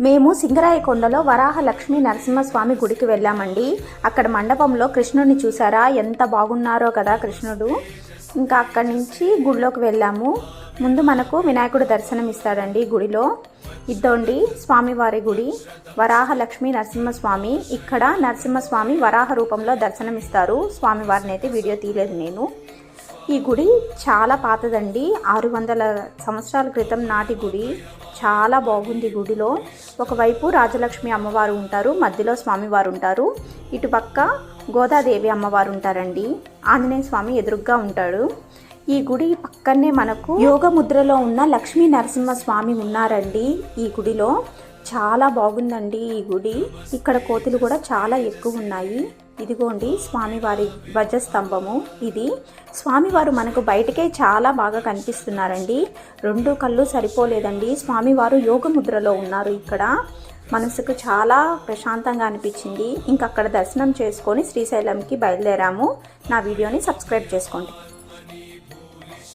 మేము సింగరాయకొండలో వరాహ లక్ష్మీ నరసింహస్వామి గుడికి వెళ్ళామండి. అక్కడ మండపంలో కృష్ణుడిని చూసారా, ఎంత బాగున్నారో కదా కృష్ణుడు. ఇంకా అక్కడి నుంచి గుడిలోకి వెళ్ళాము. ముందు మనకు వినాయకుడు దర్శనం ఇస్తాడండి గుడిలో. ఇద్దండి స్వామివారి గుడి, వరాహ లక్ష్మీ నరసింహస్వామి. ఇక్కడ నరసింహస్వామి వరాహ రూపంలో దర్శనం ఇస్తారు. స్వామివారిని అయితే వీడియో తీయలేదు నేను. ఈ గుడి చాలా పాతదండి, 600 సంవత్సరాల క్రితం నాటి గుడి. చాలా బాగుంది. గుడిలో ఒకవైపు రాజలక్ష్మి అమ్మవారు ఉంటారు, మధ్యలో స్వామివారు ఉంటారు. ఇటుపక్క గోదాదేవి అమ్మవారు ఉంటారండి. ఆంజనేయ స్వామి ఎదురుగ్గా ఉంటాడు. ఈ గుడి పక్కనే మనకు యోగ ముద్రలో ఉన్న లక్ష్మీ నరసింహస్వామి ఉన్నారండి. ఈ గుడిలో చాలా బాగుందండి ఈ గుడి. ఇక్కడ కోతులు కూడా చాలా ఎక్కువ ఉన్నాయి. ఇదిగోండి స్వామివారి ధ్వజస్తంభము. ఇది స్వామివారు మనకు బయటకే చాలా బాగా కనిపిస్తున్నారండి. 2 కళ్ళు సరిపోలేదండి. స్వామివారు యోగ ముద్రలో ఉన్నారు. ఇక్కడ మనసుకు చాలా ప్రశాంతంగా అనిపించింది. ఇంకక్కడ దర్శనం చేసుకొని శ్రీశైలంకి బయలుదేరాము. నా వీడియోని సబ్స్క్రైబ్ చేసుకోండి.